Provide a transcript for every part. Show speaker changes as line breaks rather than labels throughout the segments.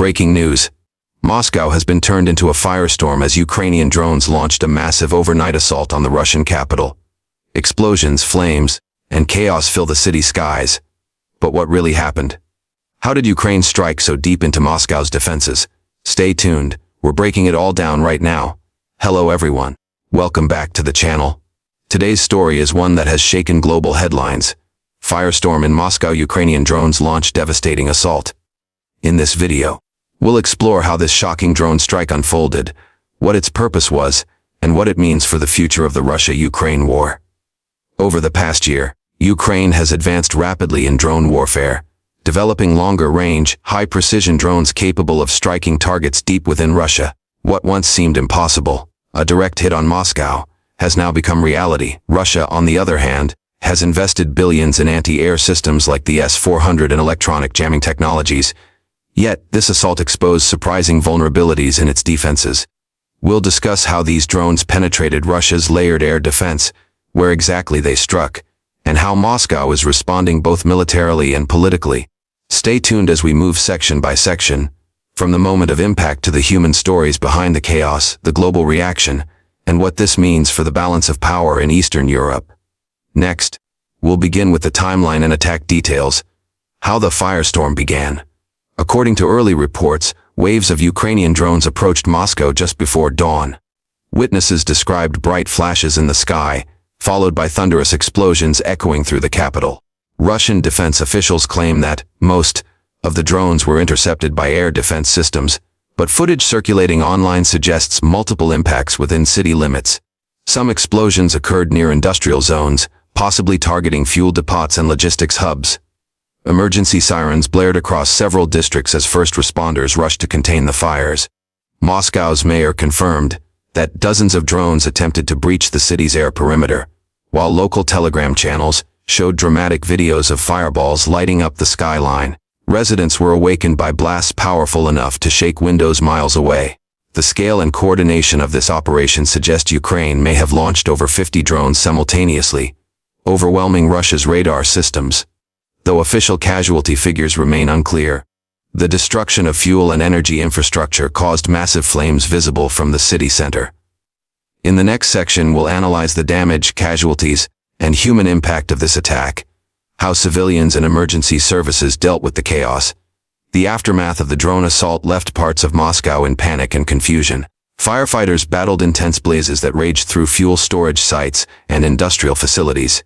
Breaking news. Moscow has been turned into a firestorm as Ukrainian drones launched a massive overnight assault on the Russian capital. Explosions, flames, and chaos fill the city skies. But what really happened? How did Ukraine strike so deep into Moscow's defenses? Stay tuned, we're breaking it all down right now. Hello everyone. Welcome back to the channel. Today's story is one that has shaken global headlines. Firestorm in Moscow. Ukrainian drones launch devastating assault. In this video, we'll explore how this shocking drone strike unfolded, what its purpose was, and what it means for the future of the Russia-Ukraine war. Over the past year, Ukraine has advanced rapidly in drone warfare, developing longer-range, high-precision drones capable of striking targets deep within Russia. What once seemed impossible, a direct hit on Moscow, has now become reality. Russia, on the other hand, has invested billions in anti-air systems like the S-400 and electronic jamming technologies. Yet, this assault exposed surprising vulnerabilities in its defenses. We'll discuss how these drones penetrated Russia's layered air defense, where exactly they struck, and how Moscow is responding both militarily and politically. Stay tuned as we move section by section, from the moment of impact to the human stories behind the chaos, the global reaction, and what this means for the balance of power in Eastern Europe. Next, we'll begin with the timeline and attack details. How the firestorm began. According to early reports, waves of Ukrainian drones approached Moscow just before dawn. Witnesses described bright flashes in the sky, followed by thunderous explosions echoing through the capital. Russian defense officials claim that most of the drones were intercepted by air defense systems, but footage circulating online suggests multiple impacts within city limits. Some explosions occurred near industrial zones, possibly targeting fuel depots and logistics hubs. Emergency sirens blared across several districts as first responders rushed to contain the fires. Moscow's mayor confirmed that dozens of drones attempted to breach the city's air perimeter, while local telegram channels showed dramatic videos of fireballs lighting up the skyline. Residents were awakened by blasts powerful enough to shake windows miles away. The scale and coordination of this operation suggest Ukraine may have launched over 50 drones simultaneously, overwhelming Russia's radar systems. Though official casualty figures remain unclear, the destruction of fuel and energy infrastructure caused massive flames visible from the city center. In the next section, we'll analyze the damage, casualties, and human impact of this attack, how civilians and emergency services dealt with the chaos. The aftermath of the drone assault left parts of Moscow in panic and confusion. Firefighters battled intense blazes that raged through fuel storage sites and industrial facilities.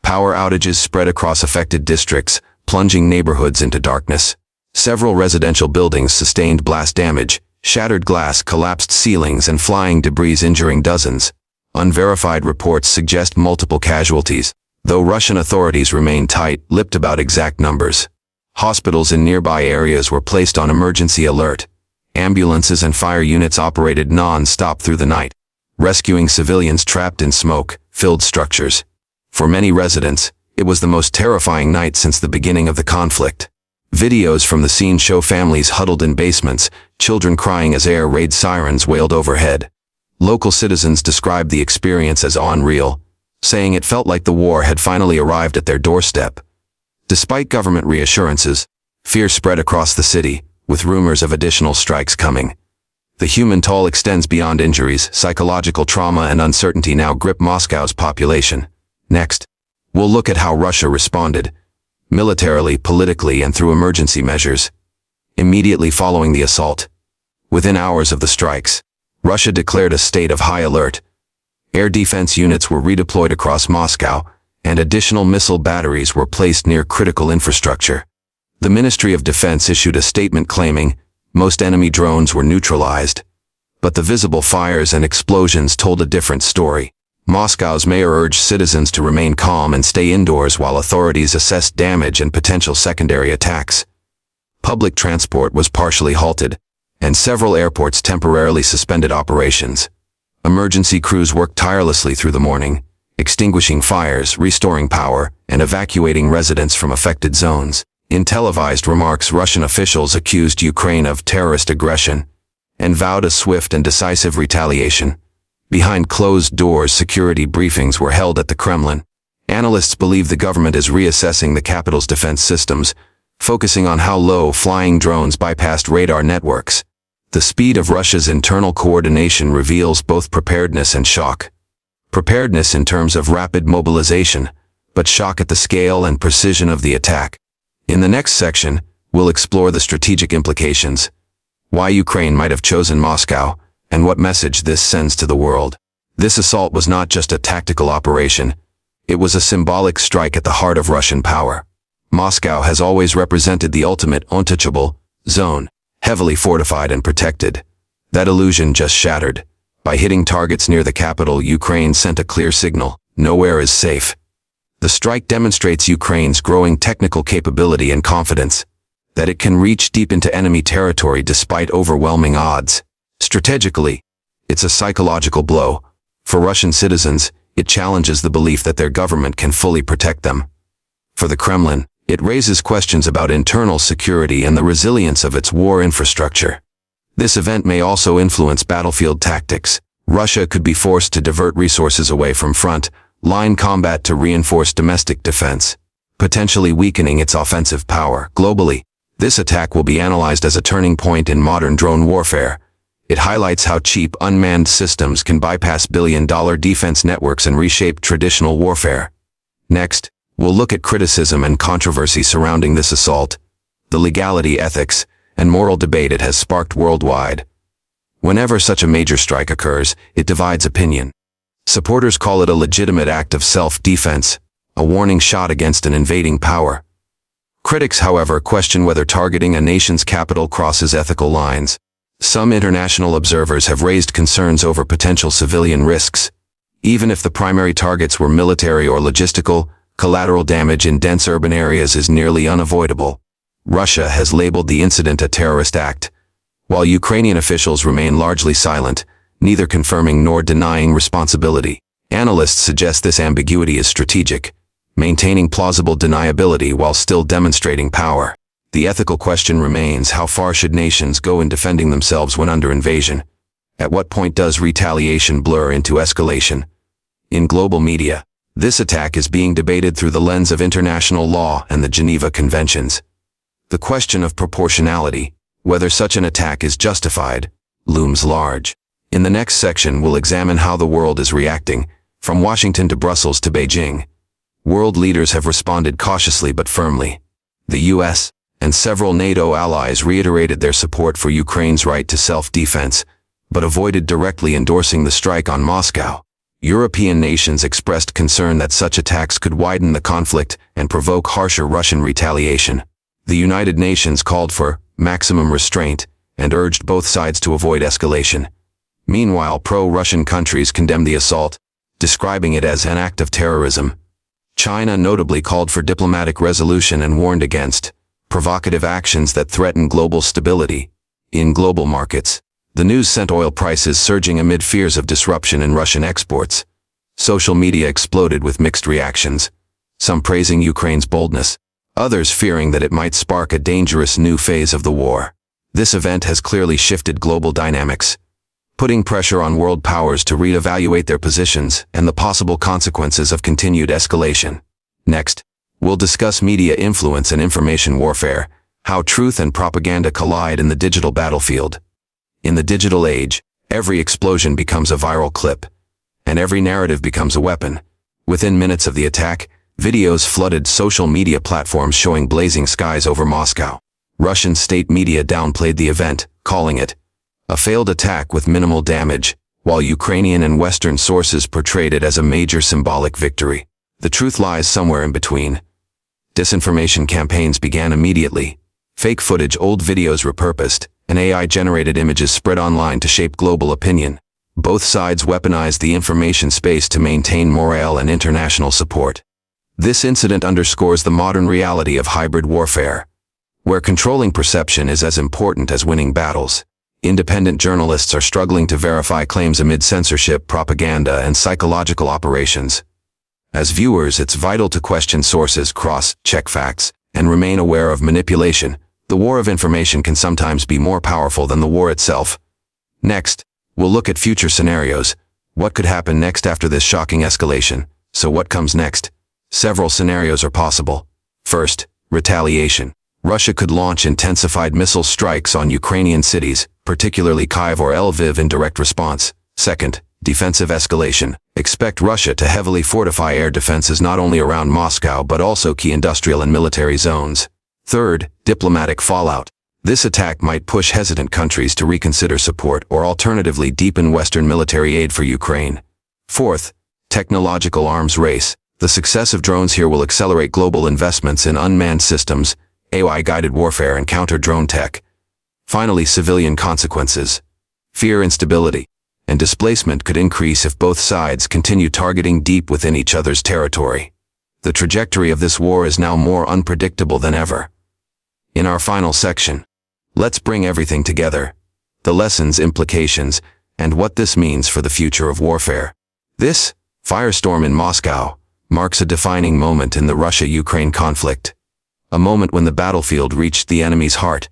Power outages spread across affected districts, plunging neighborhoods into darkness. Several residential buildings sustained blast damage, shattered glass, collapsed ceilings, and flying debris injuring dozens. Unverified reports suggest multiple casualties, though Russian authorities remain tight-lipped about exact numbers. Hospitals in nearby areas were placed on emergency alert. Ambulances and fire units operated non-stop through the night, rescuing civilians trapped in smoke-filled structures. For many residents, it was the most terrifying night since the beginning of the conflict. Videos from the scene show families huddled in basements, children crying as air raid sirens wailed overhead. Local citizens described the experience as unreal, saying it felt like the war had finally arrived at their doorstep. Despite government reassurances, fear spread across the city, with rumors of additional strikes coming. The human toll extends beyond injuries. Psychological trauma and uncertainty now grip Moscow's population. Next, we'll look at how Russia responded, militarily, politically, and through emergency measures. Immediately following the assault, within hours of the strikes, Russia declared a state of high alert. Air defense units were redeployed across Moscow, and additional missile batteries were placed near critical infrastructure. The Ministry of Defense issued a statement claiming most enemy drones were neutralized, but the visible fires and explosions told a different story. Moscow's mayor urged citizens to remain calm and stay indoors while authorities assessed damage and potential secondary attacks. Public transport was partially halted, and several airports temporarily suspended operations. Emergency crews worked tirelessly through the morning, extinguishing fires, restoring power, and evacuating residents from affected zones. In televised remarks, Russian officials accused Ukraine of terrorist aggression and vowed a swift and decisive retaliation. Behind closed doors, security briefings were held at the Kremlin. Analysts believe the government is reassessing the capital's defense systems, focusing on how low flying drones bypassed radar networks. The speed of Russia's internal coordination reveals both preparedness and shock. Preparedness in terms of rapid mobilization, but shock at the scale and precision of the attack. In the next section, we'll explore the strategic implications, why Ukraine might have chosen Moscow, and what message this sends to the world. This assault was not just a tactical operation, it was a symbolic strike at the heart of Russian power. Moscow has always represented the ultimate untouchable zone, heavily fortified and protected. That illusion just shattered. By hitting targets near the capital, Ukraine sent a clear signal: nowhere is safe. The strike demonstrates Ukraine's growing technical capability and confidence, that it can reach deep into enemy territory despite overwhelming odds. Strategically, it's a psychological blow. For Russian citizens, it challenges the belief that their government can fully protect them. For the Kremlin, it raises questions about internal security and the resilience of its war infrastructure. This event may also influence battlefield tactics. Russia could be forced to divert resources away from front-line combat to reinforce domestic defense, potentially weakening its offensive power. Globally, this attack will be analyzed as a turning point in modern drone warfare. It highlights how cheap unmanned systems can bypass billion-dollar defense networks and reshape traditional warfare. Next, we'll look at criticism and controversy surrounding this assault, the legality, ethics, and moral debate it has sparked worldwide. Whenever such a major strike occurs, it divides opinion. Supporters call it a legitimate act of self-defense, a warning shot against an invading power. Critics, however, question whether targeting a nation's capital crosses ethical lines. Some international observers have raised concerns over potential civilian risks. Even if the primary targets were military or logistical, collateral damage in dense urban areas is nearly unavoidable. Russia has labeled the incident a terrorist act, while Ukrainian officials remain largely silent, neither confirming nor denying responsibility. Analysts suggest this ambiguity is strategic, maintaining plausible deniability while still demonstrating power. The ethical question remains: how far should nations go in defending themselves when under invasion? At what point does retaliation blur into escalation? In global media, this attack is being debated through the lens of international law and the Geneva Conventions. The question of proportionality, whether such an attack is justified, looms large. In the next section, we'll examine how the world is reacting, from Washington to Brussels to Beijing. World leaders have responded cautiously but firmly. The US and several NATO allies reiterated their support for Ukraine's right to self-defense, but avoided directly endorsing the strike on Moscow. European nations expressed concern that such attacks could widen the conflict and provoke harsher Russian retaliation. The United Nations called for maximum restraint and urged both sides to avoid escalation. Meanwhile, pro-Russian countries condemned the assault, describing it as an act of terrorism. China notably called for diplomatic resolution and warned against provocative actions that threaten global stability. In global markets, the news sent oil prices surging amid fears of disruption in Russian exports. Social media exploded with mixed reactions, some praising Ukraine's boldness, others fearing that it might spark a dangerous new phase of the war. This event has clearly shifted global dynamics, putting pressure on world powers to reevaluate their positions and the possible consequences of continued escalation. Next, we'll discuss media influence and information warfare, how truth and propaganda collide in the digital battlefield. In the digital age, every explosion becomes a viral clip, and every narrative becomes a weapon. Within minutes of the attack, videos flooded social media platforms showing blazing skies over Moscow. Russian state media downplayed the event, calling it a failed attack with minimal damage, while Ukrainian and Western sources portrayed it as a major symbolic victory. The truth lies somewhere in between. Disinformation campaigns began immediately. Fake footage, old videos repurposed, and AI-generated images spread online to shape global opinion. Both sides weaponized the information space to maintain morale and international support. This incident underscores the modern reality of hybrid warfare, where controlling perception is as important as winning battles. Independent journalists are struggling to verify claims amid censorship, propaganda, and psychological operations. As viewers, it's vital to question sources, cross-check facts, and remain aware of manipulation. The war of information can sometimes be more powerful than the war itself. Next, we'll look at future scenarios. What could happen next after this shocking escalation? So what comes next? Several scenarios are possible. First, retaliation. Russia could launch intensified missile strikes on Ukrainian cities, particularly Kyiv or Lviv, in direct response. Second, defensive escalation. Expect Russia to heavily fortify air defenses not only around Moscow but also key industrial and military zones. Third, diplomatic fallout. This attack might push hesitant countries to reconsider support or alternatively deepen Western military aid for Ukraine. Fourth, technological arms race. The success of drones here will accelerate global investments in unmanned systems, AI-guided warfare, and counter-drone tech. Finally, civilian consequences. Fear, instability, and displacement could increase if both sides continue targeting deep within each other's territory. The trajectory of this war is now more unpredictable than ever. In our final section, let's bring everything together: the lessons, implications, and what this means for the future of warfare. This, Firestorm in Moscow, marks a defining moment in the Russia-Ukraine conflict. A moment when the battlefield reached the enemy's heart.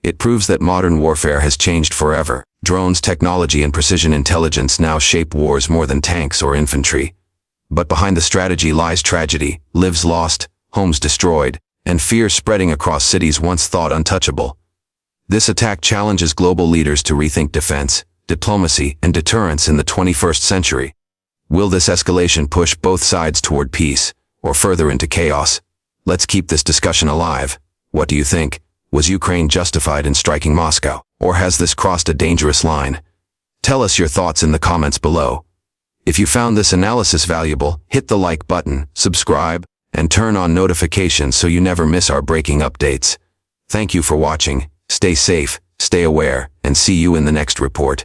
It proves that modern warfare has changed forever. Drones, technology, and precision intelligence now shape wars more than tanks or infantry. But behind the strategy lies tragedy, lives lost, homes destroyed, and fear spreading across cities once thought untouchable. This attack challenges global leaders to rethink defense, diplomacy, and deterrence in the 21st century. Will this escalation push both sides toward peace, or further into chaos? Let's keep this discussion alive. What do you think? Was Ukraine justified in striking Moscow, or has this crossed a dangerous line? Tell us your thoughts in the comments below. If you found this analysis valuable, hit the like button, subscribe, and turn on notifications so you never miss our breaking updates. Thank you for watching. Stay safe, stay aware, and see you in the next report.